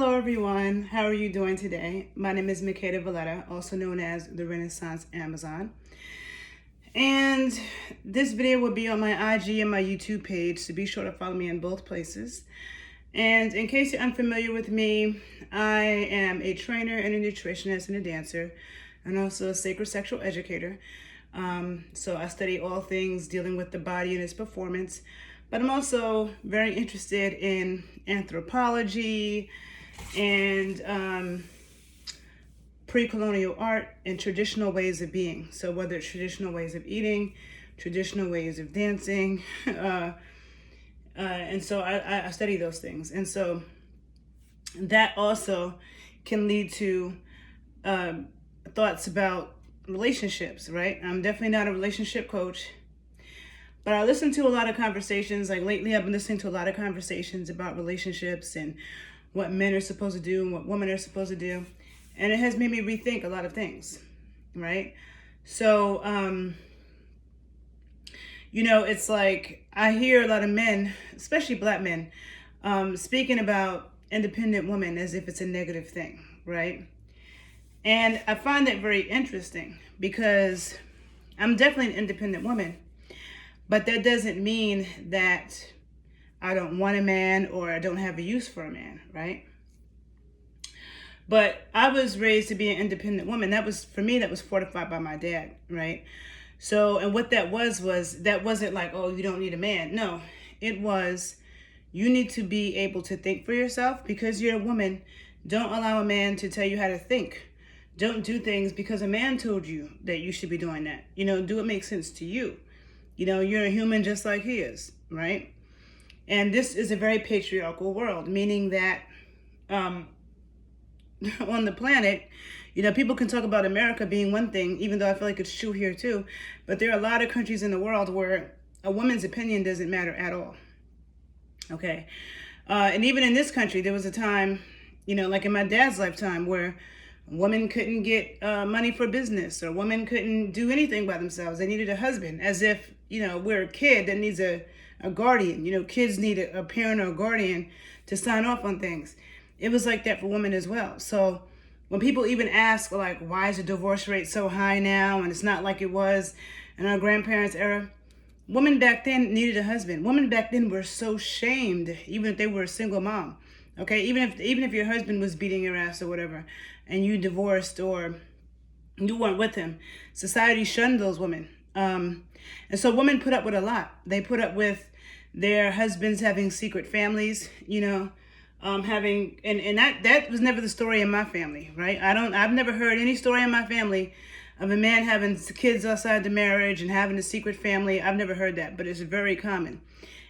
Hello everyone, how are you doing today? My name is Makeda Valletta, also known as the Renaissance Amazon. And this video will be on my IG and my YouTube page, so be sure to follow me in both places. And in case you're unfamiliar with me, I am a trainer and a nutritionist and a dancer, and also a sacred sexual educator. So I study all things dealing with the body and its performance, but I'm also very interested in anthropology and pre-colonial art and traditional ways of being. So whether it's traditional ways of eating, traditional ways of dancing, and so I study those things. And so that also can lead to thoughts about relationships, right? I'm definitely not a relationship coach, but I listen to a lot of conversations. Like lately, I've been listening to a lot of conversations about relationships and what men are supposed to do and what women are supposed to do. And it has made me rethink a lot of things, right? So, it's like I hear a lot of men, especially black men, speaking about independent women as if it's a negative thing, right? And I find that very interesting because I'm definitely an independent woman, but that doesn't mean that I don't want a man or I don't have a use for a man, right? But I was raised to be an independent woman. That was, for me, that was fortified by my dad, right? So, and what that was that wasn't like, oh, you don't need a man. No, it was, you need to be able to think for yourself because you're a woman. Don't allow a man to tell you how to think. Don't do things because a man told you that you should be doing that. Do what makes sense to you. You're a human just like he is, right? And this is a very patriarchal world, meaning that on the planet, people can talk about America being one thing, even though I feel like it's true here too. But there are a lot of countries in the world where a woman's opinion doesn't matter at all. Okay. And even in this country, there was a time, like in my dad's lifetime, where a woman couldn't get money for business, or a woman couldn't do anything by themselves. They needed a husband, as if, we're a kid that needs a guardian. Kids need a parent or a guardian to sign off on things. It was like that for women as well. So when people even ask, like, why is the divorce rate so high now and it's not like it was in our grandparents' era, women back then needed a husband. Women back then were so shamed, even if they were a single mom. Okay, even if your husband was beating your ass or whatever, and you divorced or you weren't with him, society shunned those women. And so women put up with a lot. They put up with their husbands having secret families, having and that was never the story in my family, right? I've never heard any story in my family of a man having kids outside the marriage and having a secret family. I've never heard that, but it's very common.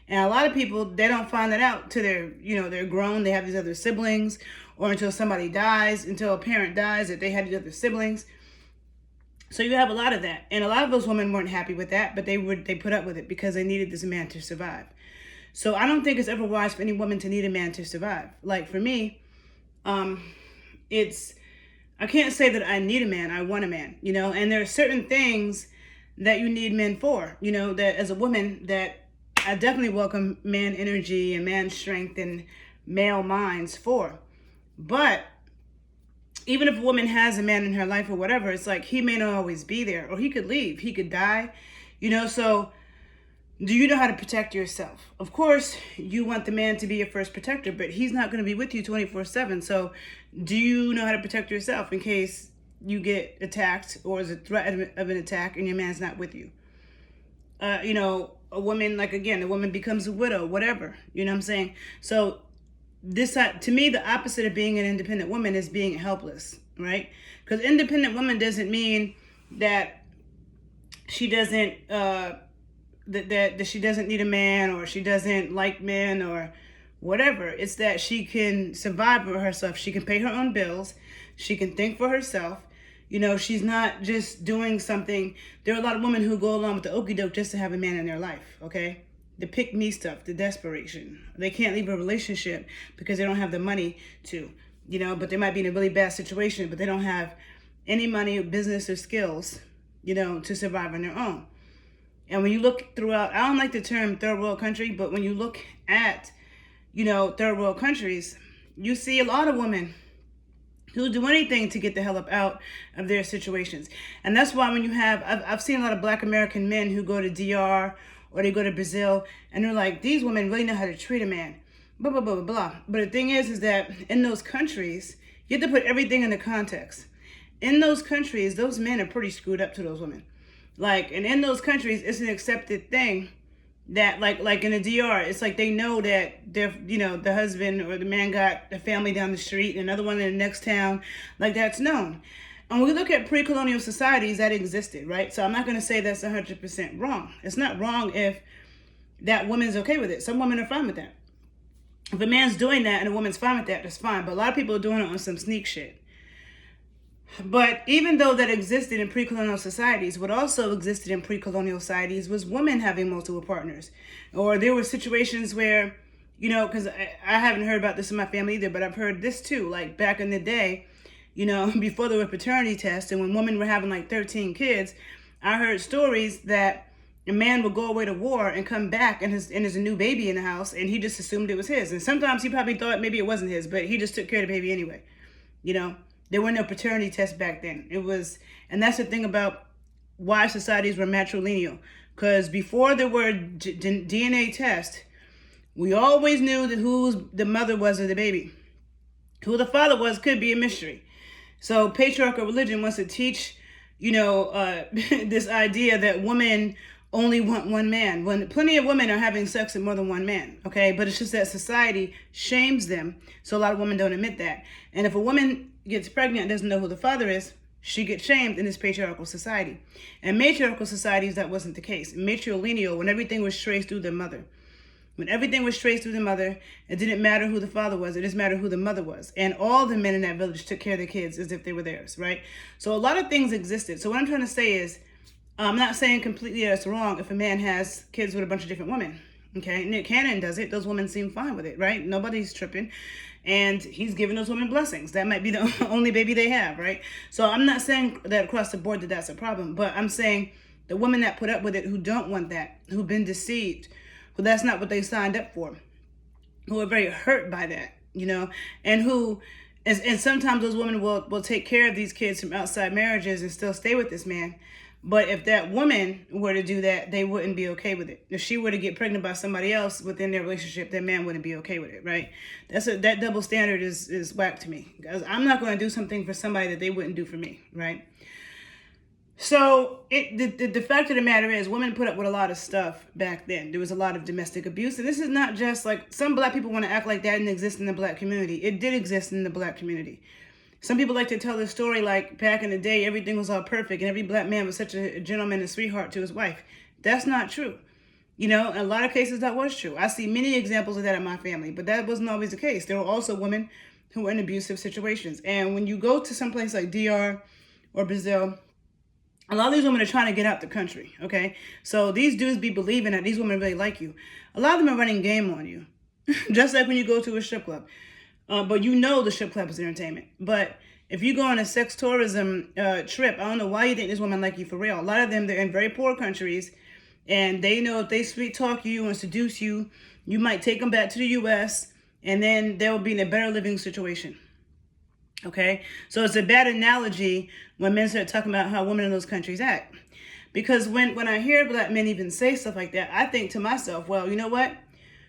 And a lot of people, they don't find that out till they're grown. They have these other siblings, or until somebody dies, until a parent dies, that they had these other siblings. So you have a lot of that. And a lot of those women weren't happy with that, but they put up with it because they needed this man to survive. So I don't think it's ever wise for any woman to need a man to survive. Like for me, I can't say that I need a man, I want a man, and there are certain things that you need men for, that as a woman, that I definitely welcome man energy and man strength and male minds for. But even if a woman has a man in her life or whatever, it's like he may not always be there, or he could leave, he could die, so do you know how to protect yourself? Of course, you want the man to be your first protector, but he's not going to be with you 24/7. So do you know how to protect yourself in case you get attacked or is a threat of an attack and your man's not with you? A woman, like, again, a woman becomes a widow, whatever, you know what I'm saying? So this, to me, the opposite of being an independent woman is being helpless, right? Because independent woman doesn't mean that she doesn't, that she doesn't need a man, or she doesn't like men or whatever. It's that she can survive for herself. She can pay her own bills. She can think for herself. She's not just doing something. There are a lot of women who go along with the okie doke just to have a man in their life, okay? The pick me stuff, the desperation. They can't leave a relationship because they don't have the money to, but they might be in a really bad situation, but they don't have any money, business, or skills, to survive on their own. And when you look throughout, I don't like the term third world country, but when you look at, third world countries, you see a lot of women who do anything to get the hell up out of their situations. And that's why when you have, I've seen a lot of Black American men who go to DR or they go to Brazil, and they're like, these women really know how to treat a man, blah, blah, blah, blah, blah. But the thing is that in those countries, you have to put everything into context. In those countries, those men are pretty screwed up to those women. Like, and in those countries, it's an accepted thing that like in the DR, it's like they know that they're, the husband or the man got a family down the street and another one in the next town. Like, that's known. And when we look at pre-colonial societies, that existed, right? So I'm not going to say that's 100% wrong. It's not wrong if that woman's okay with it. Some women are fine with that. If a man's doing that and a woman's fine with that, that's fine. But a lot of people are doing it on some sneak shit. But even though that existed in pre-colonial societies, what also existed in pre-colonial societies was women having multiple partners. Or there were situations where, because I haven't heard about this in my family either, but I've heard this too. Like back in the day, before there were paternity tests and when women were having like 13 kids, I heard stories that a man would go away to war and come back and there's a new baby in the house and he just assumed it was his. And sometimes he probably thought maybe it wasn't his, but he just took care of the baby anyway, There were no paternity tests back then. And that's the thing about why societies were matrilineal. Because before there were DNA tests, we always knew that who the mother was of the baby. Who the father was could be a mystery. So patriarchal religion wants to teach, this idea that women only want one man, when plenty of women are having sex with more than one man, okay? But it's just that society shames them, so a lot of women don't admit that. And if a woman gets pregnant and doesn't know who the father is, she gets shamed in this patriarchal society. And matriarchal societies, that wasn't the case. Matrilineal, when everything was traced through the mother. When everything was traced through the mother, it didn't matter who the father was, it just mattered who the mother was. And all the men in that village took care of their kids as if they were theirs, right? So a lot of things existed. So what I'm trying to say is, I'm not saying completely that it's wrong if a man has kids with a bunch of different women, okay? Nick Cannon does it. Those women seem fine with it, right? Nobody's tripping. And he's giving those women blessings. That might be the only baby they have, right? So I'm not saying that across the board that that's a problem, but I'm saying the women that put up with it who don't want that, who've been deceived, who that's not what they signed up for, who are very hurt by that, and who, and sometimes those women will take care of these kids from outside marriages and still stay with this man. But if that woman were to do that, they wouldn't be okay with it. If she were to get pregnant by somebody else within their relationship, that man wouldn't be okay with it, right? That double standard is whack to me. Because I'm not going to do something for somebody that they wouldn't do for me, right? So the fact of the matter is, women put up with a lot of stuff back then. There was a lot of domestic abuse. And this is not just like, some black people want to act like that didn't exist in the black community. It did exist in the black community. Some people like to tell the story like back in the day, everything was all perfect and every black man was such a gentleman and sweetheart to his wife. That's not true. In a lot of cases that was true. I see many examples of that in my family, but that wasn't always the case. There were also women who were in abusive situations. And when you go to some place like DR or Brazil, a lot of these women are trying to get out the country, okay? So these dudes be believing that these women really like you. A lot of them are running game on you. Just like when you go to a strip club. But the strip club is entertainment. But if you go on a sex tourism trip, I don't know why you think this woman like you for real. A lot of them, they're in very poor countries. And they know if they sweet talk you and seduce you, you might take them back to the U.S. and then they'll be in a better living situation. Okay? So it's a bad analogy when men start talking about how women in those countries act. Because when I hear black men even say stuff like that, I think to myself, well, you know what?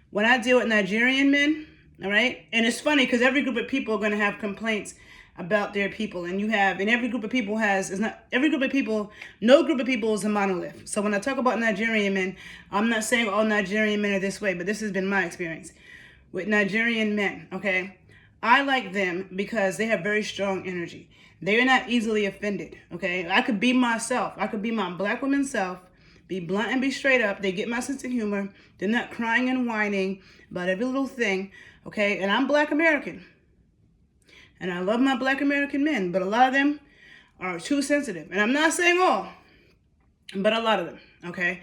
When I deal with Nigerian men, all right? And it's funny because every group of people are going to have complaints about their people. And every group of people no group of people is a monolith. So when I talk about Nigerian men, I'm not saying all Nigerian men are this way, but this has been my experience with Nigerian men, okay? I like them because they have very strong energy. They are not easily offended, okay? I could be myself. I could be my black woman self, be blunt and be straight up. They get my sense of humor. They're not crying and whining about every little thing, okay? And I'm Black American. And I love my Black American men, but a lot of them are too sensitive. And I'm not saying all, but a lot of them, okay?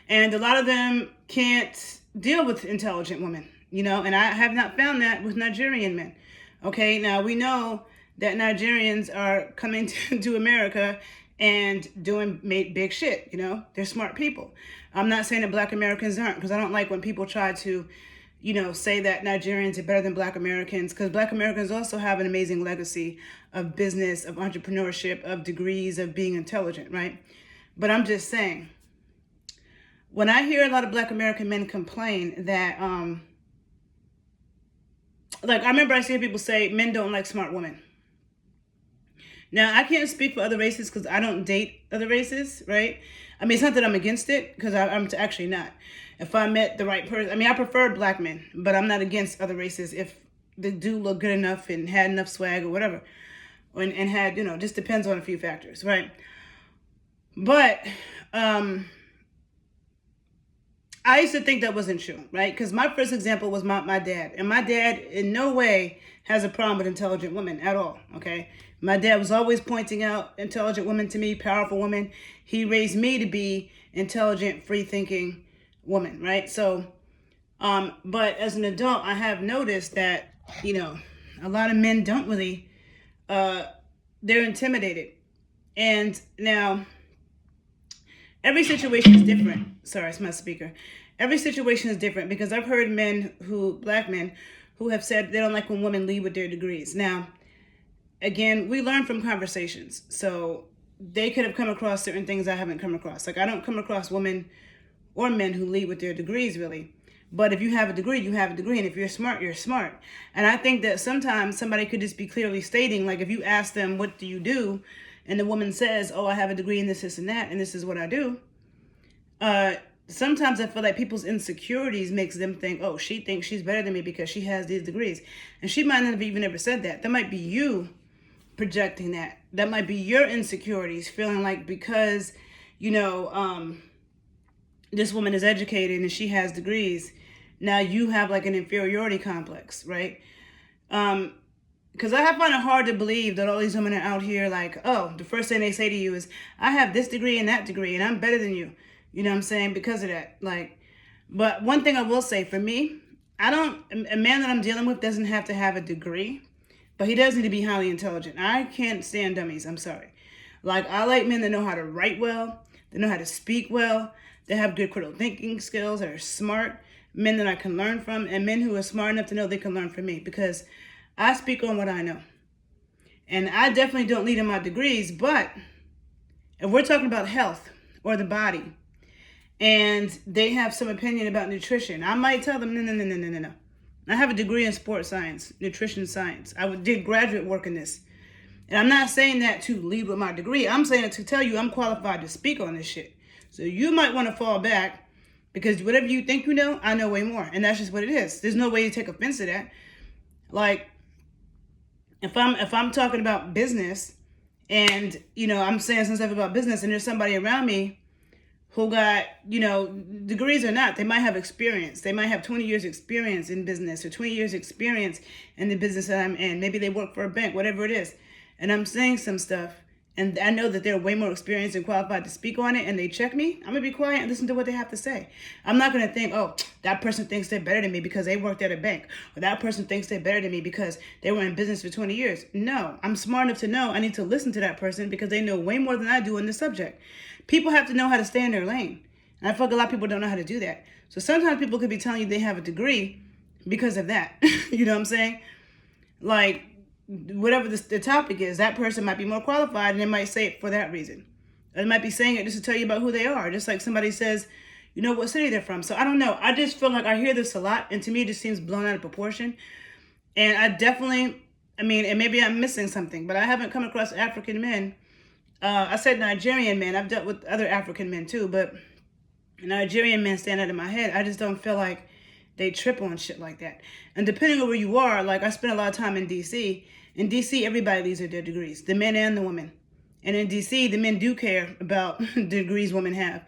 And a lot of them can't deal with intelligent women, and I have not found that with Nigerian men, okay? Now, we know that Nigerians are coming to America and doing big shit, They're smart people. I'm not saying that Black Americans aren't, because I don't like when people try to, say that Nigerians are better than Black Americans, because Black Americans also have an amazing legacy of business, of entrepreneurship, of degrees, of being intelligent, right? But I'm just saying, when I hear a lot of Black American men complain that, like, I remember I see people say men don't like smart women. Now, I can't speak for other races because I don't date other races, right? I mean, it's not that I'm against it, because I'm actually not. If I met the right person, I mean, I prefer Black men, but I'm not against other races if they do look good enough and had enough swag or whatever. And had, just depends on a few factors, right? But I used to think that wasn't true, right? Because my first example was my dad. And my dad in no way has a problem with intelligent women at all, okay? My dad was always pointing out intelligent women to me, powerful women. He raised me to be intelligent, free-thinking woman, right? So, but as an adult, I have noticed that, a lot of men don't really, they're intimidated. And now, every situation is different. Sorry, it's my speaker. Every situation is different, because I've heard Black men, who have said they don't like when women lead with their degrees. Now, again, we learn from conversations. So they could have come across certain things I haven't come across. Like, I don't come across women or men who lead with their degrees, really. But if you have a degree, you have a degree. And if you're smart, you're smart. And I think that sometimes somebody could just be clearly stating, like, if you ask them, what do you do? And the woman says, oh, I have a degree in this, and that, and this is what I do. Sometimes I feel like people's insecurities makes them think, oh, she thinks she's better than me because she has these degrees. And she might not have even ever said that. That might be you projecting that. That might be your insecurities, feeling like because, this woman is educated and she has degrees, now you have like an inferiority complex, right? Because I find it hard to believe that all these women are out here like, oh, the first thing they say to you is, I have this degree and that degree and I'm better than you. You know what I'm saying? Because of that. Like, but one thing I will say, for me, a man that I'm dealing with doesn't have to have a degree, but he does need to be highly intelligent. I can't stand dummies. I'm sorry. Like, I like men that know how to write well, that know how to speak well, that have good critical thinking skills, that are smart, men that I can learn from, and men who are smart enough to know they can learn from me, because I speak on what I know. And I definitely don't lead in my degrees, but if we're talking about health or the body, and they have some opinion about nutrition, I might tell them, no. I have a degree in sports science, nutrition science. I did graduate work in this. And I'm not saying that to lead with my degree. I'm saying it to tell you I'm qualified to speak on this shit. So you might want to fall back, because whatever you think you know, I know way more. And that's just what it is. There's no way to take offense to that. Like, if I'm talking about business, and, I'm saying some stuff about business, and there's somebody around me who got, degrees or not, they might have experience. They might have 20 years experience in business, or 20 years experience in the business that I'm in. Maybe they work for a bank, whatever it is. And I'm saying some stuff, and I know that they're way more experienced and qualified to speak on it, and they check me, I'm going to be quiet and listen to what they have to say. I'm not going to think, oh, that person thinks they're better than me because they worked at a bank, or that person thinks they're better than me because they were in business for 20 years. No, I'm smart enough to know I need to listen to that person because they know way more than I do in the subject. People have to know how to stay in their lane. And I feel like a lot of people don't know how to do that. So sometimes people could be telling you they have a degree because of that. You know what I'm saying? Like, whatever the topic is, that person might be more qualified, and they might say it for that reason. They might be saying it just to tell you about who they are. Just like somebody says, what city they're from. So I don't know. I just feel like I hear this a lot, and to me it just seems blown out of proportion. And I definitely, and maybe I'm missing something, but I haven't come across African men. I said Nigerian men. I've dealt with other African men too, but Nigerian men stand out in my head. I just don't feel like they trip on shit like that. And depending on where you are, like, I spent a lot of time in D.C. In D.C., everybody leads with their degrees, the men and the women. And in D.C., the men do care about the degrees women have.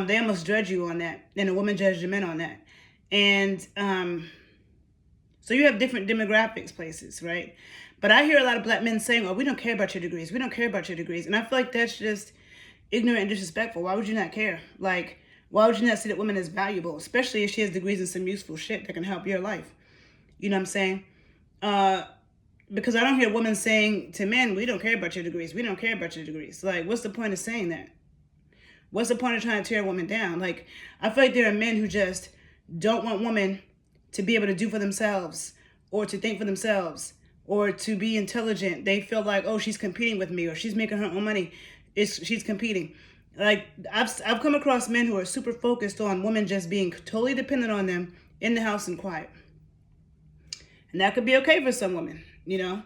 They almost judge you on that, and the women judge the men on that. And so you have different demographics places, right? But I hear a lot of Black men saying, oh, we don't care about your degrees. We don't care about your degrees. And I feel like that's just ignorant and disrespectful. Why would you not care? Like, why would you not see that woman as valuable, especially if she has degrees in some useful shit that can help your life? You know what I'm saying? Because I don't hear women saying to men, we don't care about your degrees. We don't care about your degrees. Like, what's the point of saying that? What's the point of trying to tear a woman down? Like, I feel like there are men who just don't want women to be able to do for themselves or to think for themselves or to be intelligent. They feel like, oh, she's competing with me, or she's making her own money. She's competing. Like I've come across men who are super focused on women just being totally dependent on them in the house and quiet. And that could be okay for some women, you know.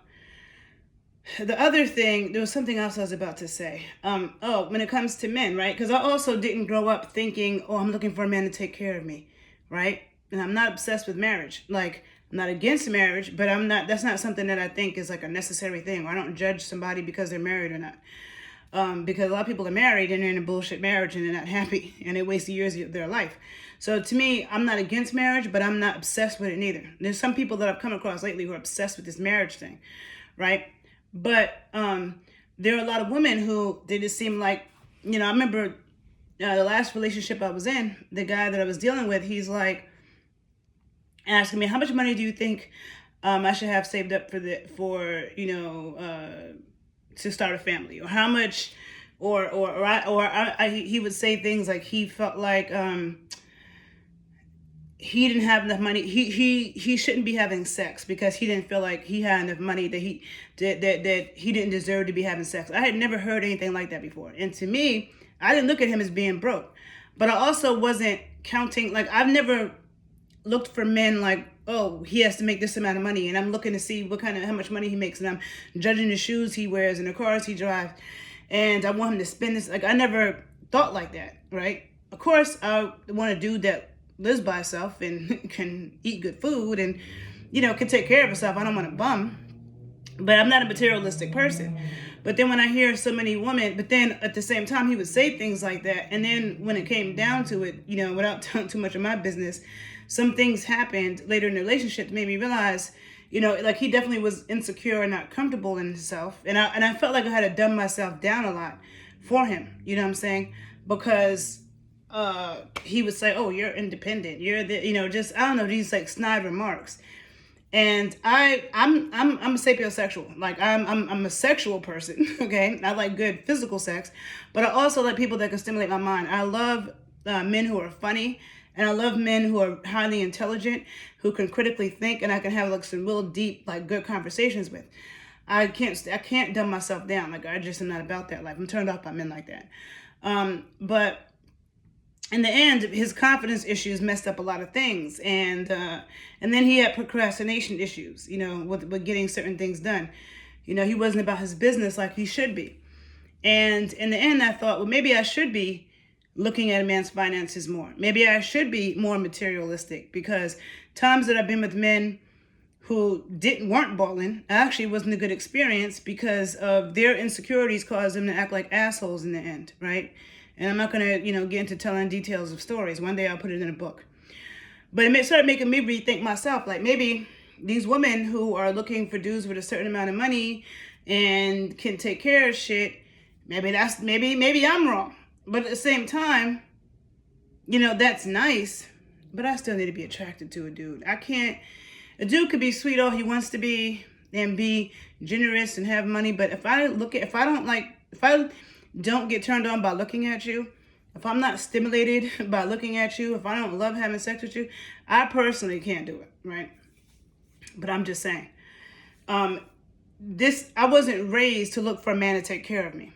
The other thing, there was something else I was about to say. When it comes to men, right? Because I also didn't grow up thinking, oh, I'm looking for a man to take care of me, right? And I'm not obsessed with marriage. Like, I'm not against marriage, but that's not something that I think is like a necessary thing. Or I don't judge somebody because they're married or not. Because a lot of people are married and they're in a bullshit marriage and they're not happy and they waste years of their life. So to me, I'm not against marriage, but I'm not obsessed with it neither. There's some people that I've come across lately who are obsessed with this marriage thing, right? But there are a lot of women who, they just seem like, you know, I remember the last relationship I was in, the guy that I was dealing with, he's like asking me, how much money do you think I should have saved up to start a family, or how much, he would say things like he felt like he didn't have enough money. He shouldn't be having sex because he didn't feel like he had enough money, that he didn't deserve to be having sex. I had never heard anything like that before. And to me, I didn't look at him as being broke, but I also wasn't counting. Like, I've never looked for men like, oh, he has to make this amount of money, and I'm looking to see how much money he makes, and I'm judging the shoes he wears and the cars he drives, and I want him to spend this. Like, I never thought like that, right? Of course, I want a dude that lives by herself and can eat good food and, can take care of herself. I don't want a bum, but I'm not a materialistic person. But then when I hear so many women, but then at the same time, he would say things like that. And then when it came down to it, without telling too much of my business, some things happened later in the relationship that made me realize, like, he definitely was insecure and not comfortable in himself. And I felt like I had to dumb myself down a lot for him. You know what I'm saying? Because he would say, oh, you're independent. You're just, I don't know, these like snide remarks. And I'm a sapiosexual. Like, I'm a sexual person. Okay. I like good physical sex, but I also like people that can stimulate my mind. I love men who are funny, and I love men who are highly intelligent, who can critically think, and I can have like some real deep, like, good conversations with. I can't dumb myself down. Like, I just am not about that life. I'm turned off by men like that. But in the end, his confidence issues messed up a lot of things, and then he had procrastination issues, with getting certain things done. He wasn't about his business like he should be. And in the end, I thought, well, maybe I should be looking at a man's finances more. Maybe I should be more materialistic, because times that I've been with men who weren't balling, actually wasn't a good experience, because of their insecurities caused them to act like assholes in the end, right? And I'm not going to, get into telling details of stories. One day I'll put it in a book. But it started making me rethink myself. Like, maybe these women who are looking for dudes with a certain amount of money and can take care of shit, maybe I'm wrong. But at the same time, that's nice, but I still need to be attracted to a dude. A dude could be sweet all he wants to be and be generous and have money, but if I don't get turned on by looking at you, if I'm not stimulated by looking at you, if I don't love having sex with you, I personally can't do it, right? But I'm just saying, I wasn't raised to look for a man to take care of me.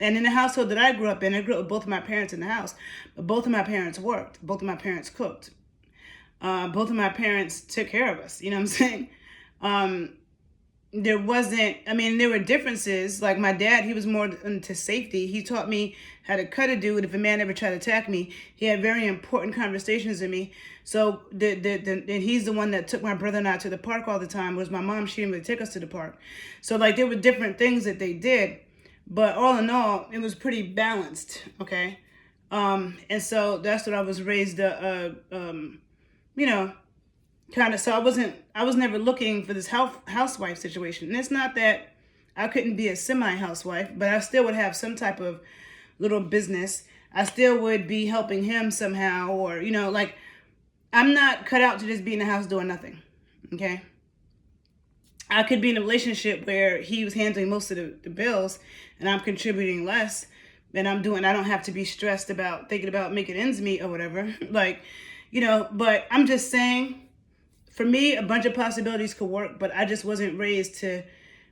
And in the household that I grew up with both of my parents in the house, but both of my parents worked, both of my parents cooked, both of my parents took care of us, you know what I'm saying? There were differences. Like, my dad, he was more into safety. He taught me how to cut a dude if a man ever tried to attack me. He had very important conversations with me. So and he's the one that took my brother and I to the park all the time. Whereas my mom, she didn't really take us to the park. So, like, there were different things that they did, but all in all, it was pretty balanced. Okay. And so that's what I was raised, so I was never looking for this housewife situation. And it's not that I couldn't be a semi-housewife, but I still would have some type of little business. I still would be helping him somehow, or, like, I'm not cut out to just be in the house doing nothing. Okay. I could be in a relationship where he was handling most of the bills and I'm contributing less, and I don't have to be stressed about thinking about making ends meet or whatever. Like, but I'm just saying, for me, a bunch of possibilities could work, but I just wasn't raised to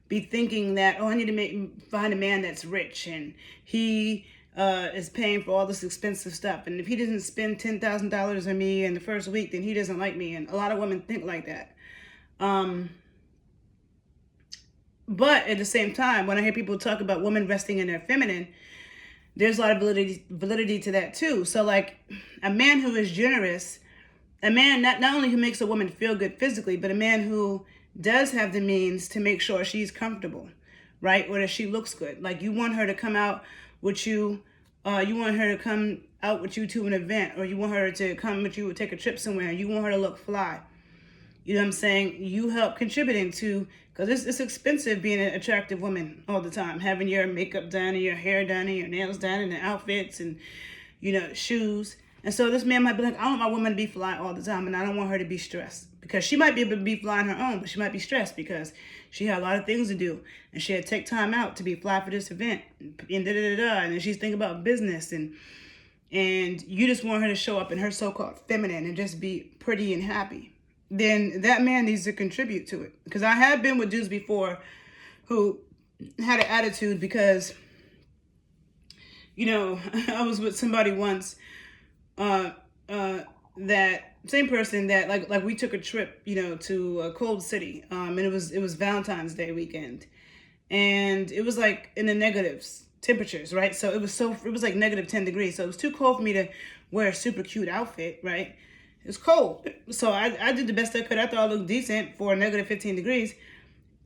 be thinking that, oh, I need to find a man that's rich and he is paying for all this expensive stuff. And if he doesn't spend $10,000 on me in the first week, then he doesn't like me. And a lot of women think like that. But at the same time, when I hear people talk about women resting in their feminine, there's a lot of validity to that too. So like a man who is generous, a man not only who makes a woman feel good physically, but a man who does have the means to make sure she's comfortable, right? Or that she looks good. Like you want her to come out with you, you want her to come out with you to an event, or you want her to come with you, take a trip somewhere, you want her to look fly. You know what I'm saying? You help contributing to, because it's expensive being an attractive woman all the time, having your makeup done and your hair done and your nails done and the outfits and, you know, shoes. And so this man might be like, I want my woman to be fly all the time, and I don't want her to be stressed. Because she might be able to be fly on her own, but she might be stressed because she had a lot of things to do. And she had to take time out to be fly for this event. And da-da-da-da. And then she's thinking about business. And you just want her to show up in her so-called feminine and just be pretty and happy. Then that man needs to contribute to it. Because I have been with dudes before who had an attitude because, you know, I was with somebody once that same person that like we took a trip, you know, to a cold city, and it was Valentine's Day weekend, and it was like in the negatives temperatures, right? So it was like -10 degrees, so it was too cold for me to wear a super cute outfit, right? It was cold, so I did the best I could. I thought I looked decent for -15 degrees,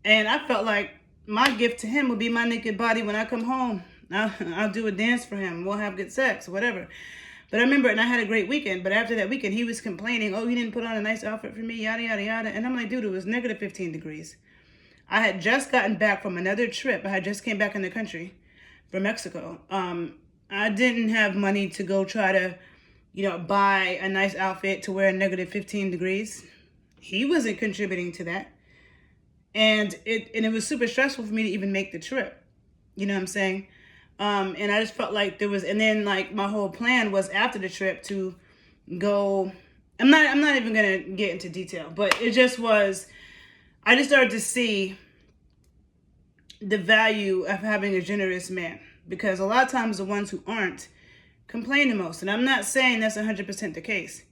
and I felt like my gift to him would be my naked body when I come home. I'll do a dance for him. We'll have good sex, whatever. But I remember, and I had a great weekend, but after that weekend, he was complaining, oh, he didn't put on a nice outfit for me, yada, yada, yada. And I'm like, dude, it was -15 degrees. I had just gotten back from another trip. I had just came back in the country from Mexico. I didn't have money to go try to, you know, buy a nice outfit to wear -15 degrees. He wasn't contributing to that. And it was super stressful for me to even make the trip. You know what I'm saying? And I just felt like there was, and then like my whole plan was after the trip to go, I'm not even going to get into detail, but it just was, I just started to see the value of having a generous man, because a lot of times the ones who aren't complain the most. And I'm not saying that's 100% the case,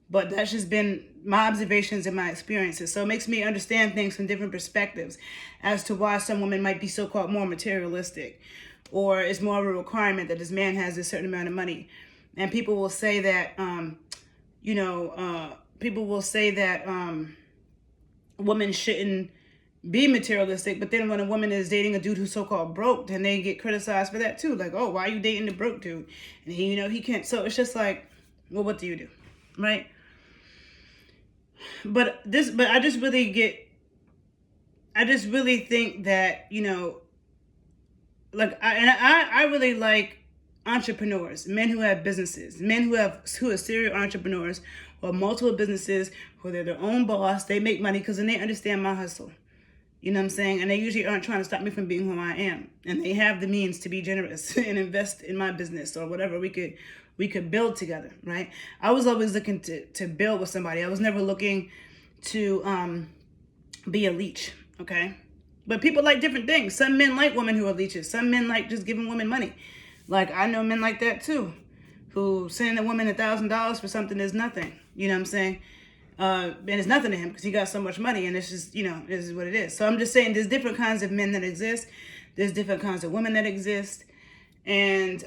but that's just been my observations and my experiences. So it makes me understand things from different perspectives as to why some women might be so-called more materialistic, or it's more of a requirement that this man has a certain amount of money. And people will say that, women shouldn't be materialistic, but then when a woman is dating a dude who's so-called broke, then they get criticized for that too. Like, oh, why are you dating the broke dude? And he, you know, he can't. So it's just like, well, what do you do? Right? But I just really think that, you know, like I really like entrepreneurs, men who have businesses, men who are serial entrepreneurs, who have multiple businesses, who they're their own boss. They make money because then they understand my hustle. You know what I'm saying? And they usually aren't trying to stop me from being who I am. And they have the means to be generous and invest in my business or whatever we could build together, right? I was always looking to build with somebody. I was never looking to be a leech, okay? But people like different things. Some men like women who are leeches. Some men like just giving women money. Like, I know men like that too, who sending a woman $1,000 for something is nothing. You know what I'm saying? And it's nothing to him because he got so much money, and it's just, you know, this is what it is. So I'm just saying there's different kinds of men that exist. There's different kinds of women that exist. And,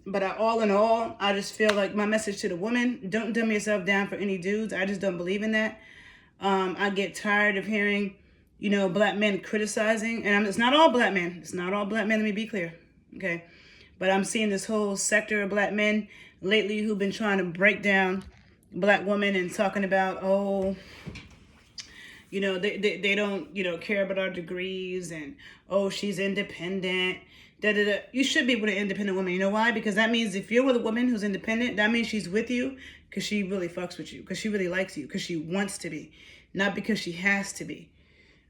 but all in all, I just feel like my message to the woman, don't dumb yourself down for any dudes. I just don't believe in that. I get tired of hearing, you know, black men criticizing, and it's not all black men. It's not all black men. Let me be clear. Okay. But I'm seeing this whole sector of black men lately who've been trying to break down black women and talking about, oh, you know, they don't, you know, care about our degrees, and, oh, she's independent. You should be with an independent woman. You know why? Because that means if you're with a woman who's independent, that means she's with you because she really fucks with you, because she really likes you, because she wants to be, not because she has to be.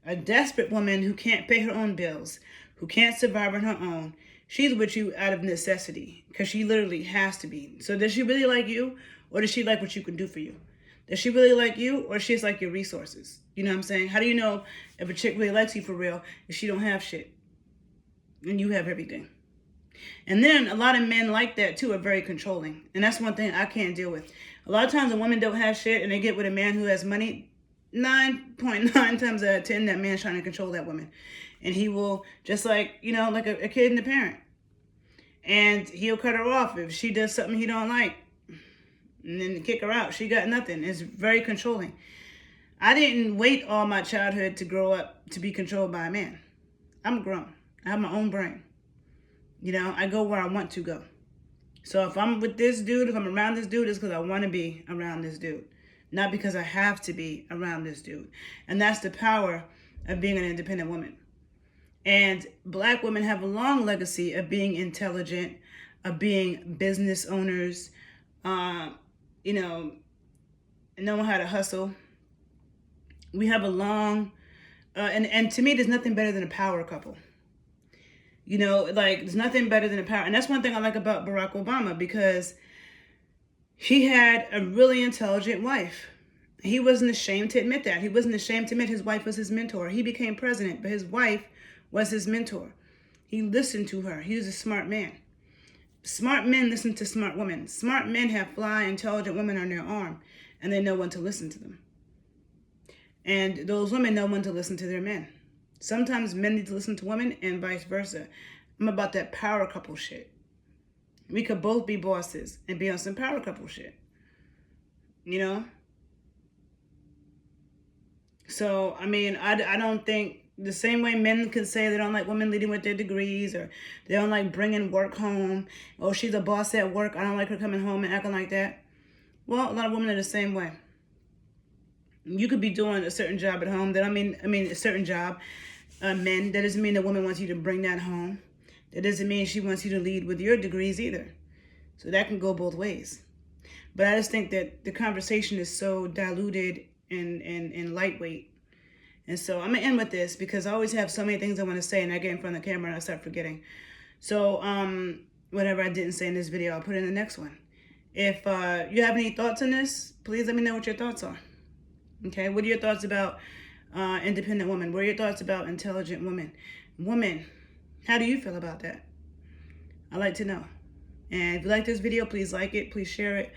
A desperate woman who can't pay her own bills, who can't survive on her own, she's with you out of necessity because she literally has to be. So does she really like you, or does she like what you can do for you? Does she really like you, or she's like your resources? You know what I'm saying? How do you know if a chick really likes you for real if she don't have shit and you have everything? And then a lot of men like that too are very controlling. And that's one thing I can't deal with. A lot of times a woman don't have shit and they get with a man who has money, 9.9 times out of 10, that man's trying to control that woman. And he will, just like, you know, like a kid and a parent. And he'll cut her off if she does something he don't like. And then kick her out. She got nothing. It's very controlling. I didn't wait all my childhood to grow up to be controlled by a man. I'm grown. I have my own brain. You know, I go where I want to go. So if I'm with this dude, if I'm around this dude, it's because I want to be around this dude. Not because I have to be around this dude. And that's the power of being an independent woman. And Black women have a long legacy of being intelligent, of being business owners, you know, knowing how to hustle. We have a long, and to me, there's nothing better than a power couple. You know, like, there's nothing better than a power. And that's one thing I like about Barack Obama, because he had a really intelligent wife. He wasn't ashamed to admit that. He wasn't ashamed to admit his wife was his mentor. He became president, but his wife was his mentor. He listened to her. He was a smart man. Smart men listen to smart women. Smart men have fly, intelligent women on their arm, and they know when to listen to them. And those women know when to listen to their men. Sometimes men need to listen to women and vice versa. I'm about that power couple shit. We could both be bosses and be on some power couple shit. You know? So, I mean, I don't think the same way men can say they don't like women leading with their degrees, or they don't like bringing work home. Oh, she's a boss at work. I don't like her coming home and acting like that. Well, a lot of women are the same way. You could be doing a certain job at home. That I mean a certain job. Men, that doesn't mean the woman wants you to bring that home. That doesn't mean she wants you to lead with your degrees either. So that can go both ways. But I just think that the conversation is so diluted and lightweight. And so I'm going to end with this, because I always have so many things I want to say, and I get in front of the camera and I start forgetting. So whatever I didn't say in this video, I'll put it in the next one. If you have any thoughts on this, please let me know what your thoughts are. Okay, what are your thoughts about independent women? What are your thoughts about intelligent women? Women, how do you feel about that? I'd like to know. And if you like this video, please like it, please share it.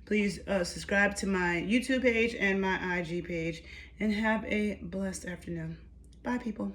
Please subscribe to my YouTube page and my IG page. And have a blessed afternoon. Bye, people.